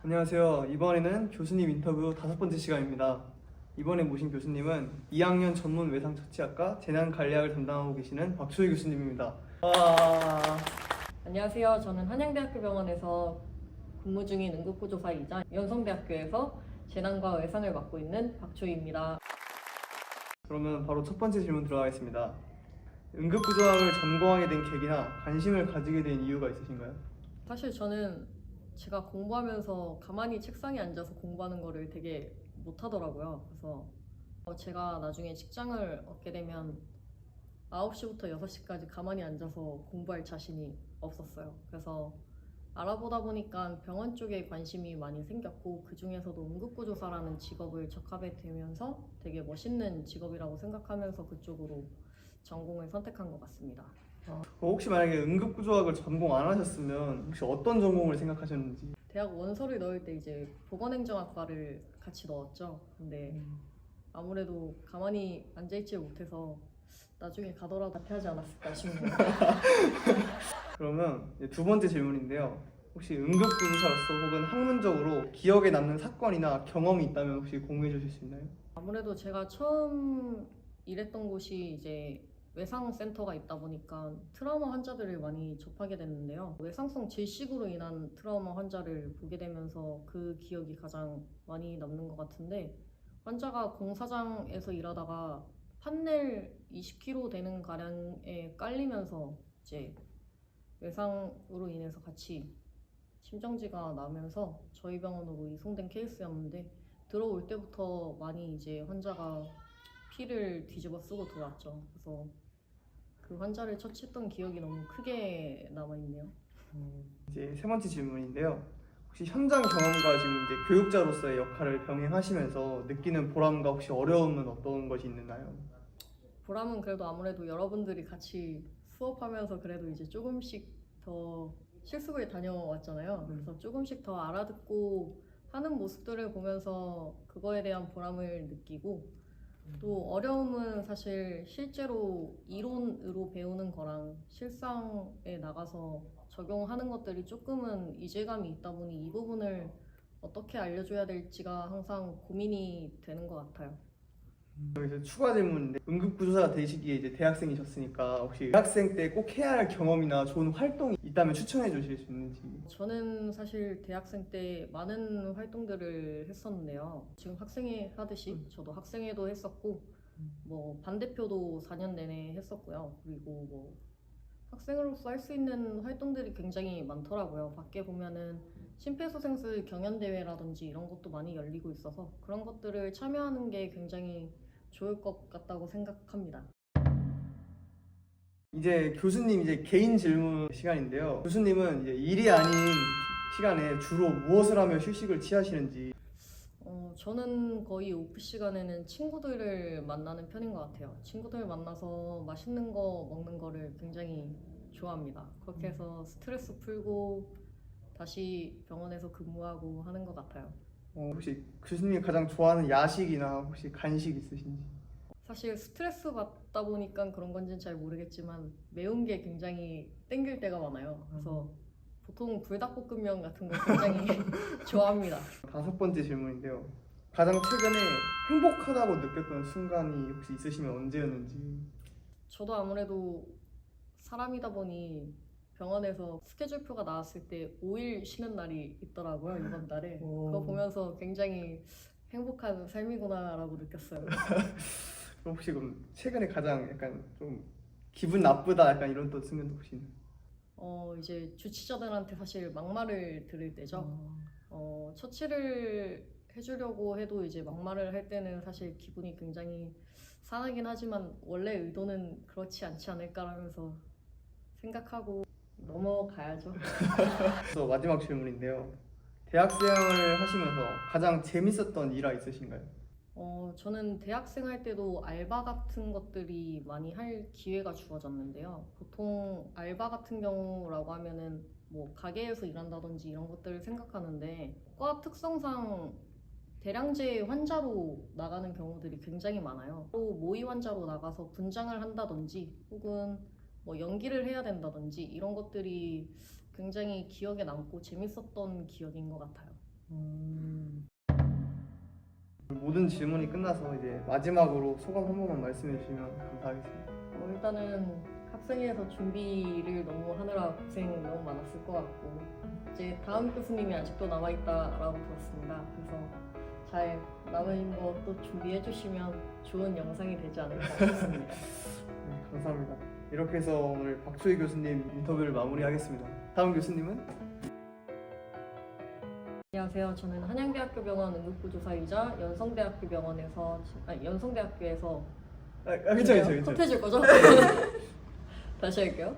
안녕하세요. 이번에는 교수님 인터뷰 5번째 시간입니다. 이번에 모신 교수님은 2학년 전문 외상처치학과 재난관리학을 담당하고 계시는 박초희 교수님입니다. 와. 안녕하세요. 저는 한양대학교 병원에서 근무 중인 응급구조사이자 연성대학교에서 재난과 외상을 맡고 있는 박초희입니다. 그러면 바로 첫 번째 질문 들어가겠습니다. 응급구조학을 전공하게 된 계기나 관심을 가지게 된 이유가 있으신가요? 사실 저는 제가 공부하면서 가만히 책상에 앉아서 공부하는 거를 되게 못하더라고요. 그래서 제가 나중에 직장을 얻게 되면 9시부터 6시까지 가만히 앉아서 공부할 자신이 없었어요. 그래서 알아보다 보니까 병원 쪽에 관심이 많이 생겼고, 그 중에서도 응급구조사라는 직업을 접하게 되면서 되게 멋있는 직업이라고 생각하면서 그쪽으로 전공을 선택한 것 같습니다. 혹시 만약에 응급구조학을 전공 안 하셨으면 혹시 어떤 전공을 생각하셨는지? 대학 원서를 넣을 때 이제 보건행정학과를 같이 넣었죠. 근데 아무래도 가만히 앉아있지 못해서 나중에 가더라도 자퇴하지 않았을까 싶네요. 그러면 이제 두 번째 질문인데요. 혹시 응급구조사로서 혹은 학문적으로 기억에 남는 사건이나 경험이 있다면 혹시 공유해 주실 수 있나요? 아무래도 제가 처음 일했던 곳이 이제 외상센터가 있다 보니까 트라우마 환자들을 많이 접하게 됐는데요. 외상성 질식으로 인한 트라우마 환자를 보게 되면서 그 기억이 가장 많이 남는 것 같은데, 환자가 공사장에서 일하다가 판넬 20kg 되는 가량에 깔리면서 이제 외상으로 인해서 같이 심정지가 나면서 저희 병원으로 이송된 케이스였는데, 들어올 때부터 많이 이제 환자가 피를 뒤집어 쓰고 들어왔죠. 그래서 그 환자를 처치했던 기억이 너무 크게 남아있네요. 이제 세 번째 질문인데요. 혹시 현장 경험과 지금 이제 교육자로서의 역할을 병행하시면서 느끼는 보람과 혹시 어려움은 어떤 것이 있나요? 보람은 그래도 아무래도 여러분들이 같이 수업하면서 그래도 이제 조금씩 더 실습을 다녀왔잖아요. 그래서 조금씩 더 알아듣고 하는 모습들을 보면서 그거에 대한 보람을 느끼고, 또 어려움은 사실 실제로 이론으로 배우는 거랑 실상에 나가서 적용하는 것들이 조금은 이질감이 있다 보니 이 부분을 어떻게 알려줘야 될지가 항상 고민이 되는 것 같아요. 여기서 추가 질문인데 응급구조사가 되시기에 이제 대학생이셨으니까 혹시 대학생 때 꼭 해야 할 경험이나 좋은 활동이 있다면 추천해 주실 수 있는지? 저는 사실 대학생 때 많은 활동들을 했었는데요. 지금 학생회 하듯이 저도 학생회도 했었고, 뭐 반대표도 4년 내내 했었고요. 그리고 뭐 학생으로서 할 수 있는 활동들이 굉장히 많더라고요. 밖에 보면은 심폐소생술 경연대회라든지 이런 것도 많이 열리고 있어서 그런 것들을 참여하는 게 굉장히 좋을 것 같다고 생각합니다. 이제 교수님 이제 개인 질문 시간인데요. 교수님은 이제 일이 아닌 시간에 주로 무엇을 하며 휴식을 취하시는지? 저는 거의 오프 시간에는 친구들을 만나는 편인 것 같아요. 친구들 만나서 맛있는 거 먹는 거를 굉장히 좋아합니다. 그렇게 해서 스트레스 풀고 다시 병원에서 근무하고 하는 것 같아요. 혹시 교수님이 가장 좋아하는 야식이나 혹시 간식 있으신지? 사실 스트레스 받다 보니까 그런 건지는 잘 모르겠지만 매운 게 굉장히 땡길 때가 많아요. 그래서 보통 불닭볶음면 같은 거 굉장히 좋아합니다. 5번째 질문인데요. 가장 최근에 행복하다고 느꼈던 순간이 혹시 있으시면 언제였는지? 저도 아무래도 사람이다 보니 병원에서 스케줄표가 나왔을 때 5일 쉬는 날이 있더라고요, 이번 달에. 그거 보면서 굉장히 행복한 삶이구나라고 느꼈어요. 그럼 혹시 그럼 최근에 가장 약간 좀 기분 나쁘다 약간 이런 또 순간도 혹시 있나요? 이제 주치자들한테 사실 막말을 들을 때죠. 처치를 해주려고 해도 이제 막말을 할 때는 사실 기분이 굉장히 상하긴 하지만 원래 의도는 그렇지 않지 않을까라면서 생각하고 넘어가야죠. 그래서 마지막 질문인데요. 대학생활을 하시면서 가장 재밌었던 일화 있으신가요? 저는 대학생 할 때도 알바 같은 것들이 많이 할 기회가 주어졌는데요. 보통 알바 같은 경우라고 하면은 뭐 가게에서 일한다든지 이런 것들을 생각하는데, 과 특성상 대량제 환자로 나가는 경우들이 굉장히 많아요. 또 모의 환자로 나가서 분장을 한다든지 혹은 뭐 연기를 해야 된다든지 이런 것들이 굉장히 기억에 남고 재밌었던 기억인 것 같아요. 모든 질문이 끝나서 이제 마지막으로 소감 한 번만 말씀해 주시면 감사하겠습니다. 일단은 학생회에서 준비를 너무 하느라 고생 너무 많았을 것 같고 이제 다음 교수님이 아직도 남아있다라고 들었습니다. 그래서 잘 남은 거 또 준비해 주시면 좋은 영상이 되지 않을까 싶습니다. 네, 감사합니다. 이렇게 해서 오늘 박초희 교수님 인터뷰를 마무리하겠습니다. 다음 교수님은? 안녕하세요. 저는 한양대학교 병원 응급구조사이자 연성대학교에서 괜찮아요. 컷해줄 거죠? 다시 할게요.